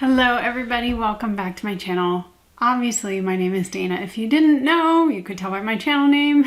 Hello everybody, welcome back to my channel. Obviously my name is Dana. If you didn't know, you could tell by my channel name,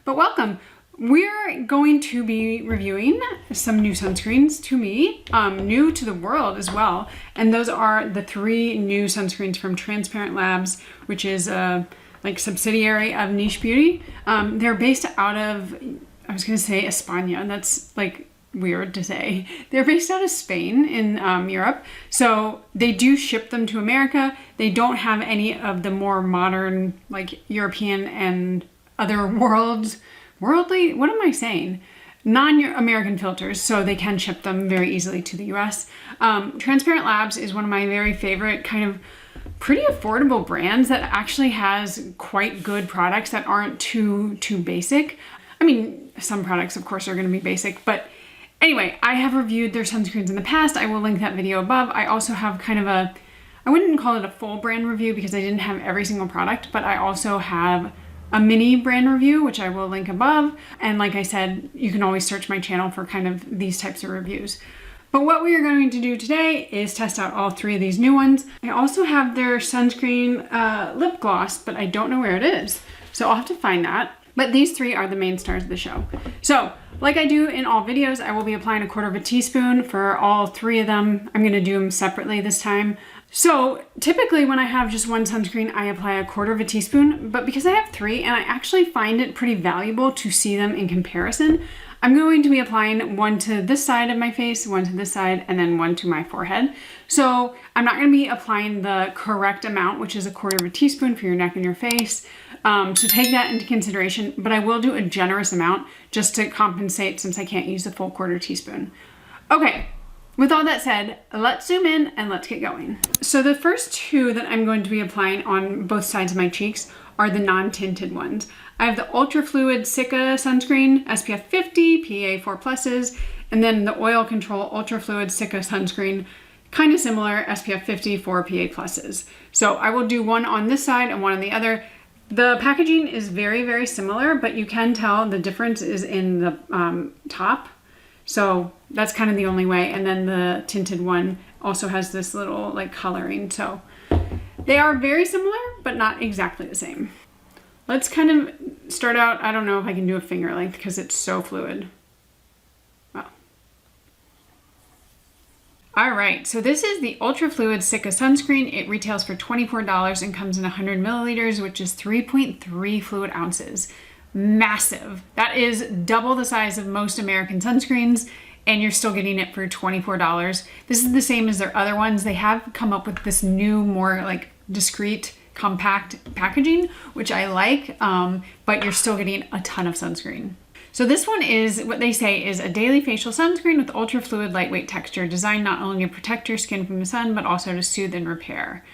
but welcome. We're going to be reviewing some new sunscreens to me, new to the world as well. And those are the 3 new sunscreens from Transparent Labs, which is a subsidiary of Niche Beauty. They're based out of, I was gonna say España, and that's like weird to say. They're based out of Spain in Europe. So they do ship them to America. They don't have any of the more modern, like European and other worldly, what am I saying? Non-American filters, so they can ship them very easily to the US. Transparent Labs is one of my very favorite kind of pretty affordable brands that actually has quite good products that aren't too basic. I mean, some products of course are gonna be basic, but anyway, I have reviewed their sunscreens in the past. I will link that video above. I also have kind of a, I wouldn't call it a full brand review because I didn't have every single product, but I also have a mini brand review, which I will link above. And like I said, you can always search my channel for kind of these types of reviews. But what we are going to do today is test out all 3 of these new ones. I also have their sunscreen lip gloss, but I don't know where it is. So I'll have to find that. But these 3 are the main stars of the show. So, like I do in all videos, I will be applying 1/4 teaspoon for all 3 of them. I'm gonna do them separately this time. So, typically when I have just one sunscreen, I apply 1/4 teaspoon, but because I have 3 and I actually find it pretty valuable to see them in comparison, I'm going to be applying one to this side of my face, one to this side, and then one to my forehead. So I'm not gonna be applying the correct amount, which is 1/4 teaspoon for your neck and your face. So take that into consideration, but I will do a generous amount just to compensate since I can't use the full 1/4 teaspoon. Okay, with all that said, let's zoom in and let's get going. So the first 2 that I'm going to be applying on both sides of my cheeks are the non-tinted ones. I have the Ultra Fluid Cica Sunscreen, SPF 50, PA 4+, and then the Oil Control Ultra Fluid Cica Sunscreen, kind of similar, SPF 50 for PA+. So I will do one on this side and one on the other. The packaging is very, very similar, but you can tell the difference is in the top. So that's kind of the only way. And then the tinted one also has this little like coloring. So they are very similar, but not exactly the same. Let's kind of start out, I don't know if I can do a finger length because it's so fluid. Wow. All right, so this is the Ultra Fluid Cica Sunscreen. It retails for $24 and comes in 100 milliliters, which is 3.3 fluid ounces. Massive. That is double the size of most American sunscreens, and you're still getting it for $24. This is the same as their other ones. They have come up with this new, more like discreet, compact packaging, which I like, but you're still getting a ton of sunscreen. So this one is what they say is a daily facial sunscreen with ultra fluid lightweight texture designed not only to protect your skin from the sun, but also to soothe and repair.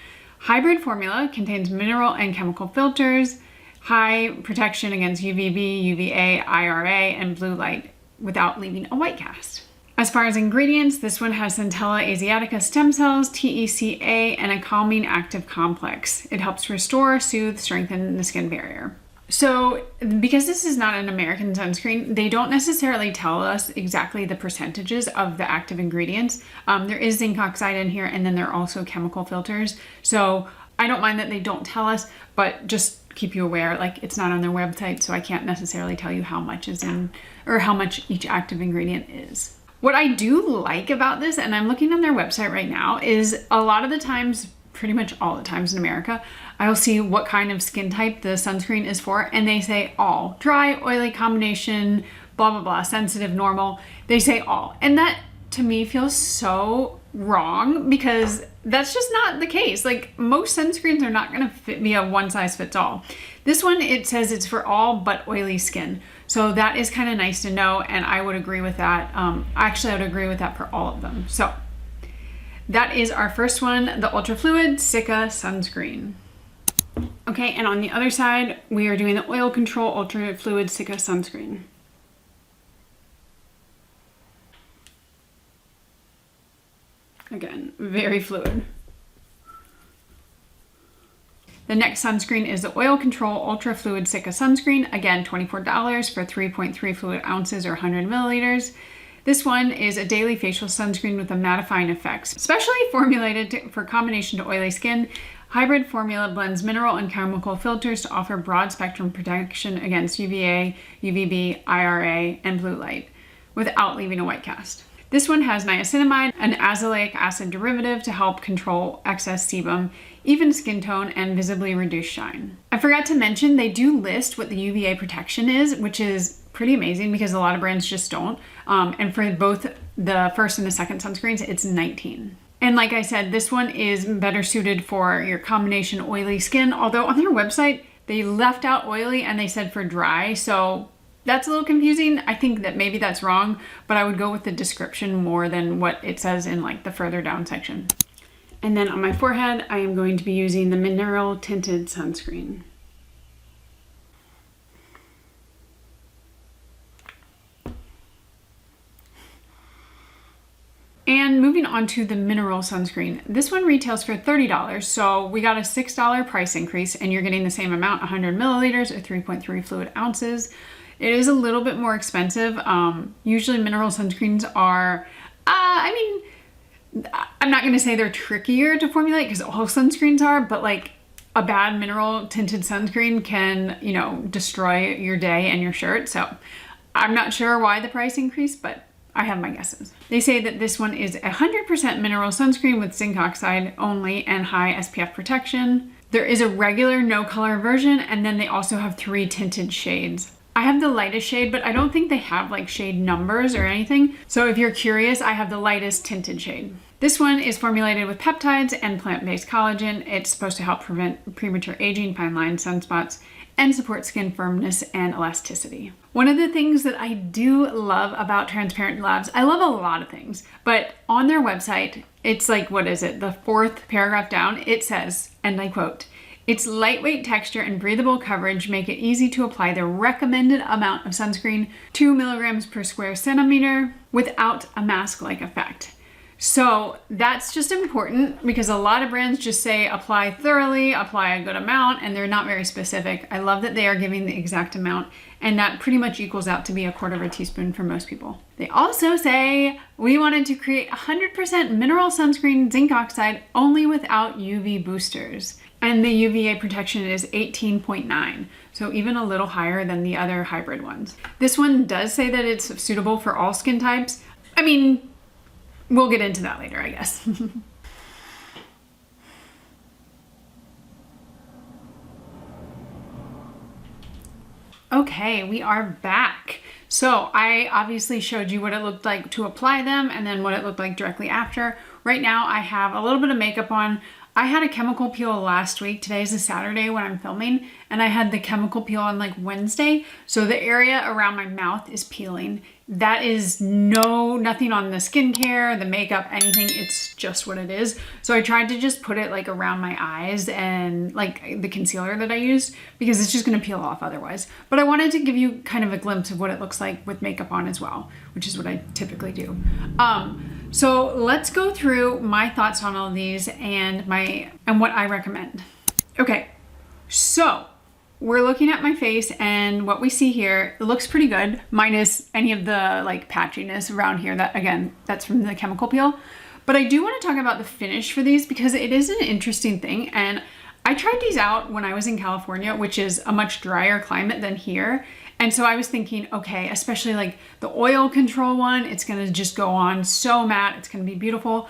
Hybrid formula contains mineral and chemical filters, high protection against UVB, UVA, IRA, and blue light without leaving a white cast. As far as ingredients, this one has Centella asiatica stem cells, TECA, and a calming active complex. It helps restore, soothe, strengthen the skin barrier. So because this is not an American sunscreen, they don't necessarily tell us exactly the percentages of the active ingredients. There is zinc oxide in here, and then there are also chemical filters. So I don't mind that they don't tell us, but just keep you aware, like it's not on their website, so I can't necessarily tell you how much is in, or how much each active ingredient is. What I do like about this, and I'm looking on their website right now, is a lot of the times, pretty much all the times in America, I will see what kind of skin type the sunscreen is for, and they say all. Dry, oily combination, blah, blah, blah, sensitive, normal. They say all. And that, to me, feels so wrong because that's just not the case. Like, most sunscreens are not gonna be a one-size-fits-all. This one, it says it's for all but oily skin. So that is kind of nice to know, and I would agree with that. Actually, I would agree with that for all of them. So that is our first one, the Ultra Fluid Cica Sunscreen. Okay, and on the other side, we are doing the Oil Control Ultra Fluid Cica Sunscreen. Again, very fluid. The next sunscreen is the Oil Control Ultra Fluid Cica Sunscreen. Again, $24 for 3.3 fluid ounces or 100 milliliters. This one is a daily facial sunscreen with a mattifying effects, specially formulated for combination to oily skin. Hybrid formula blends mineral and chemical filters to offer broad spectrum protection against UVA, UVB, IRA, and blue light without leaving a white cast. This one has niacinamide, an azelaic acid derivative to help control excess sebum, even skin tone, and visibly reduce shine. I forgot to mention they do list what the UVA protection is, which is pretty amazing because a lot of brands just don't. And for both the first and the second sunscreens, it's 19. And like I said, this one is better suited for your combination oily skin, although on their website, they left out oily and they said for dry, so that's a little confusing. I think that maybe that's wrong, but I would go with the description more than what it says in like the further down section. And then on my forehead, I am going to be using the Mineral Tinted Sunscreen. And moving on to the mineral sunscreen. This one retails for $30, so we got a $6 price increase and you're getting the same amount, 100 milliliters or 3.3 fluid ounces. It is a little bit more expensive. Usually mineral sunscreens are, I'm not gonna say they're trickier to formulate because all sunscreens are, but like a bad mineral tinted sunscreen can, you know, destroy your day and your shirt. So I'm not sure why the price increased, but I have my guesses. They say that this one is 100% mineral sunscreen with zinc oxide only and high SPF protection. There is a regular no color version, and then they also have 3 tinted shades. I have the lightest shade, but I don't think they have like shade numbers or anything. So if you're curious, I have the lightest tinted shade. This one is formulated with peptides and plant-based collagen. It's supposed to help prevent premature aging, fine lines, sunspots, and support skin firmness and elasticity. One of the things that I do love about Transparent Labs, I love a lot of things, but on their website, it's like, what is it? The 4th paragraph down, it says, and I quote, "Its lightweight texture and breathable coverage make it easy to apply the recommended amount of sunscreen, 2 milligrams per square centimeter, without a mask-like effect." So that's just important because a lot of brands just say apply thoroughly, apply a good amount, and they're not very specific. I love that they are giving the exact amount, and that pretty much equals out to be 1/4 teaspoon for most people. They also say we wanted to create 100% mineral sunscreen zinc oxide only without UV boosters. And the UVA protection is 18.9, so even a little higher than the other hybrid ones. This one does say that it's suitable for all skin types. I mean, we'll get into that later, I guess. Okay, we are back. So I obviously showed you what it looked like to apply them and then what it looked like directly after. Right now I have a little bit of makeup on. I had a chemical peel last week. Today is a Saturday when I'm filming, and I had the chemical peel on like Wednesday. So the area around my mouth is peeling. That is nothing on the skincare, the makeup, anything. It's just what it is. So I tried to just put it like around my eyes and like the concealer that I used because it's just gonna peel off otherwise. But I wanted to give you kind of a glimpse of what it looks like with makeup on as well, which is what I typically do. So let's go through my thoughts on all these and what I recommend. Okay, so we're looking at my face and what we see here, it looks pretty good, minus any of the like patchiness around here. That again, that's from the chemical peel. But I do want to talk about the finish for these because it is an interesting thing. And I tried these out when I was in California, which is a much drier climate than here. And so I was thinking, okay, especially like the oil control one, it's gonna just go on so matte, it's gonna be beautiful.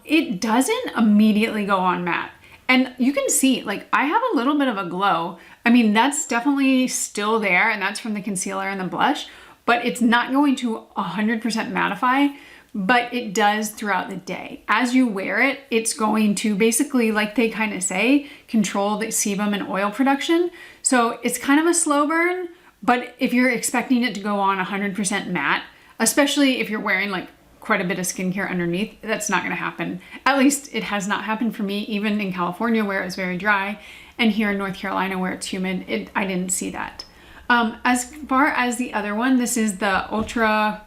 It doesn't immediately go on matte. And you can see, like, I have a little bit of a glow. I mean, that's definitely still there, and that's from the concealer and the blush, but it's not going to 100% mattify, but it does throughout the day. As you wear it, it's going to basically, like they kind of say, control the sebum and oil production. So it's kind of a slow burn, but if you're expecting it to go on 100% matte, especially if you're wearing like quite a bit of skincare underneath, that's not gonna happen. At least it has not happened for me, even in California where it was very dry, and here in North Carolina where it's humid, I didn't see that. As far as the other one, this is the Ultra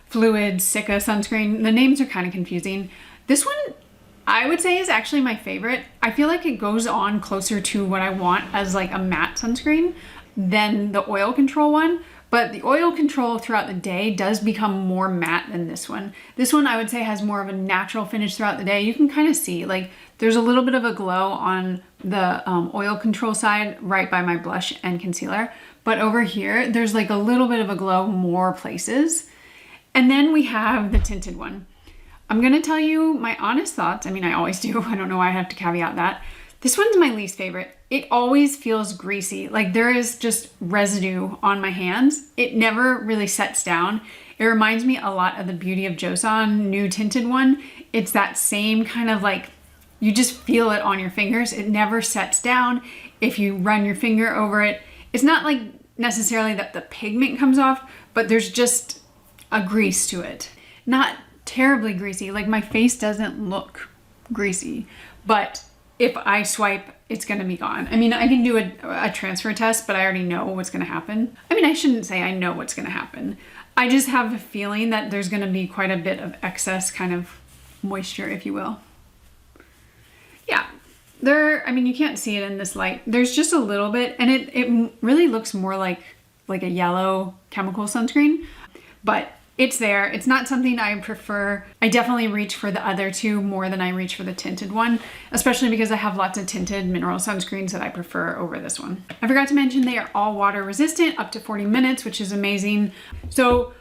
Fluid Cica Sunscreen. The names are kind of confusing. This one, I would say, is actually my favorite. I feel like it goes on closer to what I want as like a matte sunscreen than the oil control one, but the oil control throughout the day does become more matte than this one. This one I would say has more of a natural finish throughout the day. You can kind of see like there's a little bit of a glow on the oil control side right by my blush and concealer, but over here there's like a little bit of a glow more places. And then we have the tinted one. I'm gonna tell you my honest thoughts. I mean, I always do. I don't know why I have to caveat that. This one's my least favorite. It always feels greasy. Like there is just residue on my hands. It never really sets down. It reminds me a lot of the Beauty of Joseon new tinted one. It's that same kind of like, you just feel it on your fingers. It never sets down. If you run your finger over it, it's not like necessarily that the pigment comes off, but there's just a grease to it. Not terribly greasy. Like my face doesn't look greasy, but if I swipe, it's gonna be gone. I mean, I can do a transfer test, but I already know what's gonna happen. I mean, I shouldn't say I know what's gonna happen. I just have a feeling that there's gonna be quite a bit of excess kind of moisture, if you will. Yeah, I mean, you can't see it in this light. There's just a little bit, and it really looks more like a yellow chemical sunscreen, but it's there. It's not something I prefer. I definitely reach for the other two more than I reach for the tinted one, especially because I have lots of tinted mineral sunscreens that I prefer over this one. I forgot to mention they are all water resistant up to 40 minutes, which is amazing. So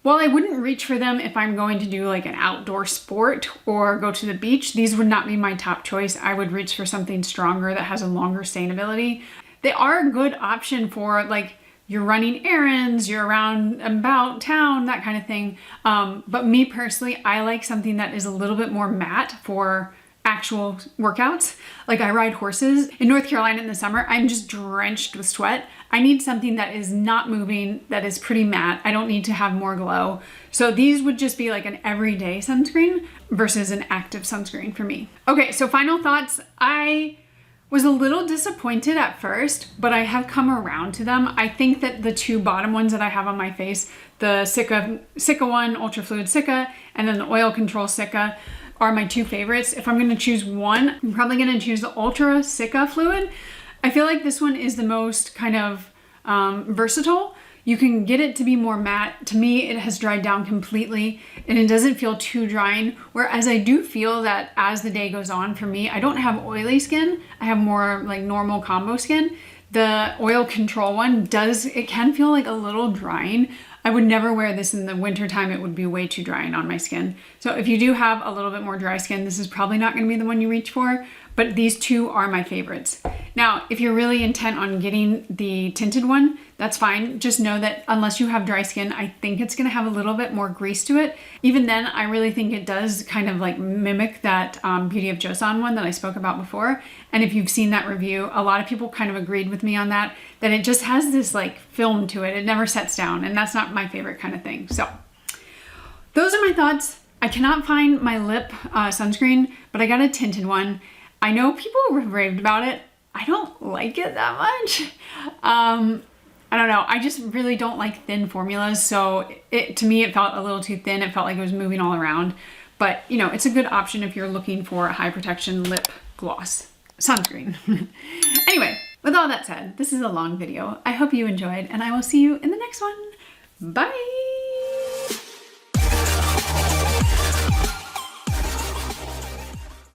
while I wouldn't reach for them if I'm going to do like an outdoor sport or go to the beach, these would not be my top choice. I would reach for something stronger that has a longer stainability. They are a good option for like you're running errands, you're around about town, that kind of thing. But me personally, I like something that is a little bit more matte for actual workouts. Like I ride horses in North Carolina in the summer. I'm just drenched with sweat. I need something that is not moving, that is pretty matte. I don't need to have more glow. So these would just be like an everyday sunscreen versus an active sunscreen for me. Okay, so final thoughts. I was a little disappointed at first, but I have come around to them. I think that the two bottom ones that I have on my face, the Cica one, Ultra Fluid Cica, and then the Oil Control Cica, are my two favorites. If I'm gonna choose one, I'm probably gonna choose the Ultra Cica Fluid. I feel like this one is the most kind of versatile. You can get it to be more matte. To me, it has dried down completely and it doesn't feel too drying. Whereas I do feel that as the day goes on, for me, I don't have oily skin. I have more like normal combo skin. The oil control one it can feel like a little drying. I would never wear this in the winter time. It would be way too drying on my skin. So if you do have a little bit more dry skin, this is probably not gonna be the one you reach for, but these two are my favorites. Now, if you're really intent on getting the tinted one, that's fine. Just know that unless you have dry skin, I think it's gonna have a little bit more grease to it. Even then, I really think it does kind of like mimic that Beauty of Joseon one that I spoke about before. And if you've seen that review, a lot of people kind of agreed with me on that it just has this like film to it. It never sets down, and that's not my favorite kind of thing. So those are my thoughts. I cannot find my lip sunscreen, but I got a tinted one. I know people raved about it. I don't like it that much. I don't know. I just really don't like thin formulas. So to me, it felt a little too thin. It felt like it was moving all around. But you know, it's a good option if you're looking for a high protection lip gloss sunscreen. Anyway, with all that said, this is a long video. I hope you enjoyed, and I will see you in the next one. Bye.